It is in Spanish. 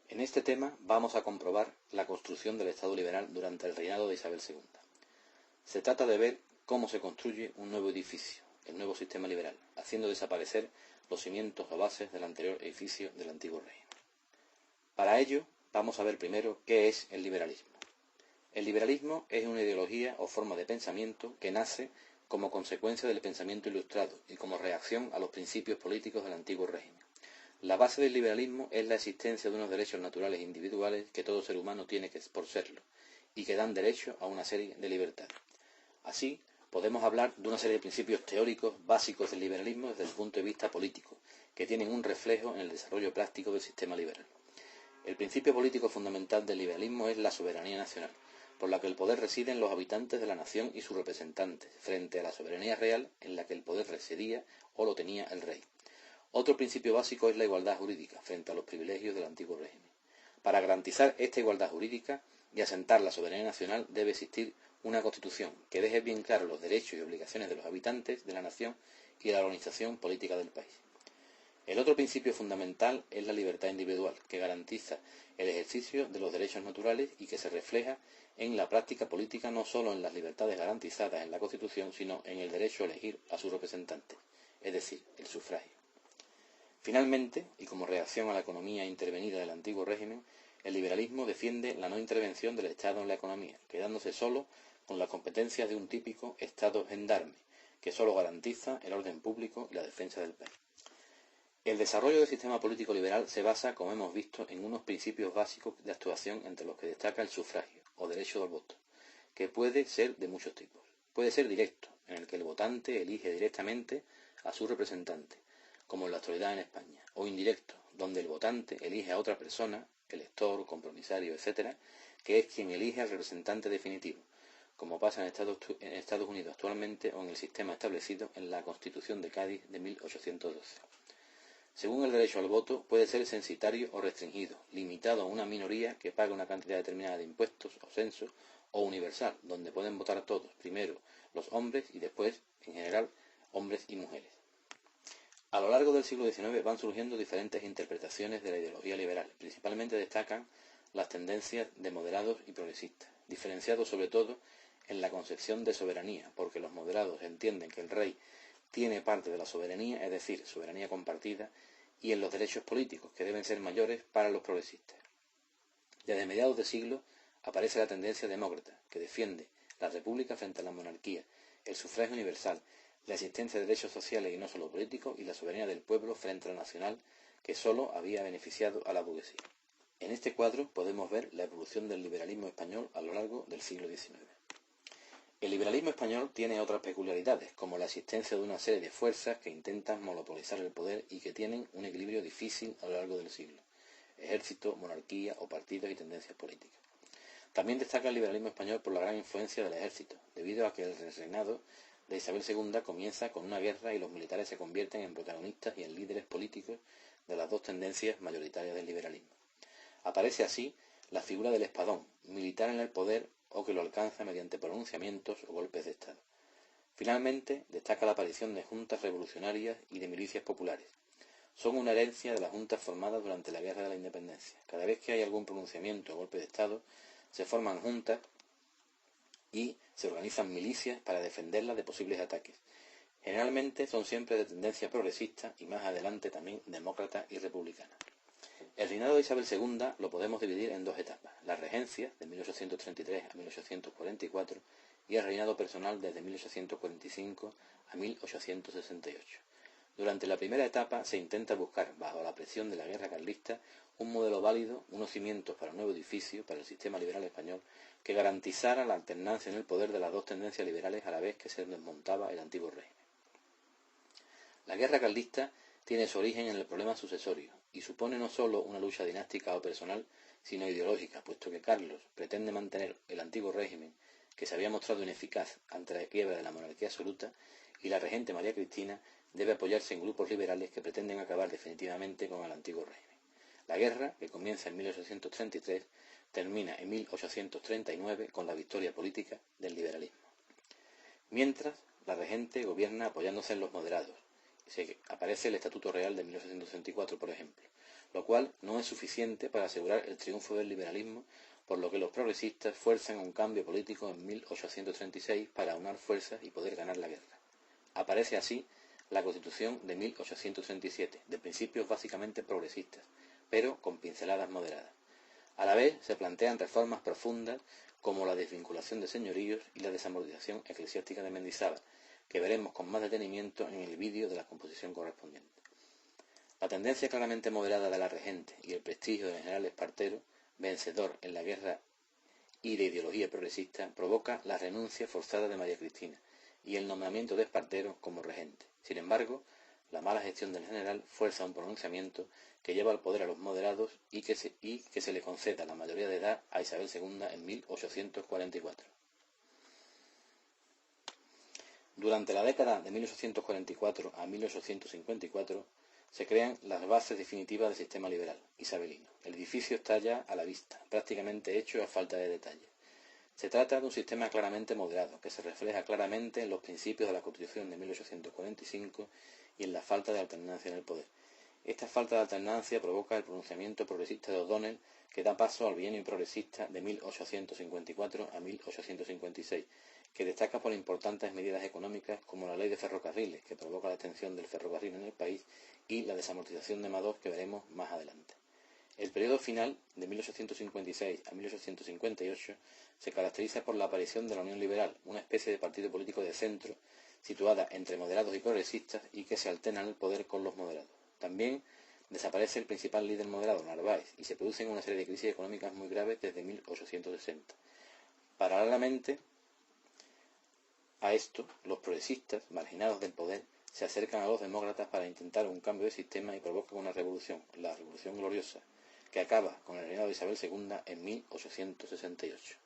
En este tema vamos a comprobar la construcción del Estado liberal durante el reinado de Isabel II. Se trata de ver cómo se construye un nuevo edificio, el nuevo sistema liberal, haciendo desaparecer los cimientos o bases del anterior edificio del antiguo régimen. Para ello, vamos a ver primero qué es el liberalismo. El liberalismo es una ideología o forma de pensamiento que nace como consecuencia del pensamiento ilustrado y como reacción a los principios políticos del antiguo régimen. La base del liberalismo es la existencia de unos derechos naturales e individuales que todo ser humano tiene por serlo y que dan derecho a una serie de libertades. Así, podemos hablar de una serie de principios teóricos básicos del liberalismo desde el punto de vista político, que tienen un reflejo en el desarrollo práctico del sistema liberal. El principio político fundamental del liberalismo es la soberanía nacional, por la que el poder reside en los habitantes de la nación y sus representantes, frente a la soberanía real en la que el poder residía o lo tenía el rey. Otro principio básico es la igualdad jurídica frente a los privilegios del antiguo régimen. Para garantizar esta igualdad jurídica y asentar la soberanía nacional debe existir una constitución que deje bien claros los derechos y obligaciones de los habitantes de la nación y de la organización política del país. El otro principio fundamental es la libertad individual, que garantiza el ejercicio de los derechos naturales y que se refleja en la práctica política no solo en las libertades garantizadas en la Constitución, sino en el derecho a elegir a sus representantes, es decir, el sufragio. Finalmente, y como reacción a la economía intervenida del antiguo régimen, el liberalismo defiende la no intervención del Estado en la economía, quedándose solo con las competencias de un típico Estado gendarme, que solo garantiza el orden público y la defensa del país. El desarrollo del sistema político liberal se basa, como hemos visto, en unos principios básicos de actuación entre los que destaca el sufragio, o derecho al voto, que puede ser de muchos tipos. Puede ser directo, en el que el votante elige directamente a su representante, como en la actualidad en España, o indirecto, donde el votante elige a otra persona, elector, compromisario, etc., que es quien elige al representante definitivo, como pasa en Estados Unidos actualmente o en el sistema establecido en la Constitución de Cádiz de 1812. Según el derecho al voto, puede ser censitario o restringido, limitado a una minoría que paga una cantidad determinada de impuestos o censos, o universal, donde pueden votar todos, primero los hombres y después, en general, hombres y mujeres. A lo largo del siglo XIX van surgiendo diferentes interpretaciones de la ideología liberal. Principalmente destacan las tendencias de moderados y progresistas, diferenciados sobre todo en la concepción de soberanía, porque los moderados entienden que el rey tiene parte de la soberanía, es decir, soberanía compartida, y en los derechos políticos, que deben ser mayores para los progresistas. Desde mediados de siglo aparece la tendencia demócrata, que defiende la república frente a la monarquía, el sufragio universal, la existencia de derechos sociales y no solo políticos, y la soberanía del pueblo frente a la nacional, que solo había beneficiado a la burguesía. En este cuadro podemos ver la evolución del liberalismo español a lo largo del siglo XIX. El liberalismo español tiene otras peculiaridades, como la existencia de una serie de fuerzas que intentan monopolizar el poder y que tienen un equilibrio difícil a lo largo del siglo: ejército, monarquía o partidos y tendencias políticas. También destaca el liberalismo español por la gran influencia del ejército, debido a que el reinado de Isabel II comienza con una guerra y los militares se convierten en protagonistas y en líderes políticos de las dos tendencias mayoritarias del liberalismo. Aparece así la figura del espadón, militar en el poder o que lo alcanza mediante pronunciamientos o golpes de Estado. Finalmente, destaca la aparición de juntas revolucionarias y de milicias populares. Son una herencia de las juntas formadas durante la Guerra de la Independencia. Cada vez que hay algún pronunciamiento o golpe de Estado, se forman juntas y se organizan milicias para defenderlas de posibles ataques. Generalmente son siempre de tendencia progresista y más adelante también demócrata y republicana. El reinado de Isabel II lo podemos dividir en dos etapas: la regencia, de 1833 a 1844, y el reinado personal desde 1845 a 1868. Durante la primera etapa se intenta buscar, bajo la presión de la guerra carlista, un modelo válido, unos cimientos para un nuevo edificio, para el sistema liberal español, que garantizara la alternancia en el poder de las dos tendencias liberales a la vez que se desmontaba el antiguo régimen. La guerra carlista tiene su origen en el problema sucesorio y supone no solo una lucha dinástica o personal, sino ideológica, puesto que Carlos pretende mantener el antiguo régimen, que se había mostrado ineficaz ante la quiebra de la monarquía absoluta, y la regente María Cristina debe apoyarse en grupos liberales que pretenden acabar definitivamente con el antiguo régimen. La guerra, que comienza en 1833, termina en 1839 con la victoria política del liberalismo. Mientras, la regente gobierna apoyándose en los moderados. Aparece el Estatuto Real de 1864, por ejemplo, lo cual no es suficiente para asegurar el triunfo del liberalismo, por lo que los progresistas fuerzan un cambio político en 1836 para aunar fuerzas y poder ganar la guerra. Aparece así la Constitución de 1837, de principios básicamente progresistas, pero con pinceladas moderadas. A la vez se plantean reformas profundas como la desvinculación de señoríos y la desamortización eclesiástica de Mendizábal, que veremos con más detenimiento en el vídeo de la composición correspondiente. La tendencia claramente moderada de la regente y el prestigio del general Espartero, vencedor en la guerra y de ideología progresista, provoca la renuncia forzada de María Cristina y el nombramiento de Espartero como regente. Sin embargo, la mala gestión del general fuerza un pronunciamiento que lleva al poder a los moderados y que se le conceda la mayoría de edad a Isabel II en 1844. Durante la década de 1844 a 1854 se crean las bases definitivas del sistema liberal isabelino. El edificio está ya a la vista, prácticamente hecho a falta de detalle. Se trata de un sistema claramente moderado, que se refleja claramente en los principios de la Constitución de 1845 y en la falta de alternancia en el poder. Esta falta de alternancia provoca el pronunciamiento progresista de O'Donnell, que da paso al bienio progresista de 1854 a 1856, que destaca por importantes medidas económicas como la ley de ferrocarriles, que provoca la extensión del ferrocarril en el país, y la desamortización de Madoz, que veremos más adelante. El periodo final, de 1856 a 1858, se caracteriza por la aparición de la Unión Liberal, una especie de partido político de centro, situada entre moderados y progresistas y que se alterna en el poder con los moderados. También desaparece el principal líder moderado, Narváez, y se producen una serie de crisis económicas muy graves desde 1860. Paralelamente a esto, los progresistas, marginados del poder, se acercan a los demócratas para intentar un cambio de sistema y provocan una revolución, la Revolución Gloriosa, que acaba con el reinado de Isabel II en 1868.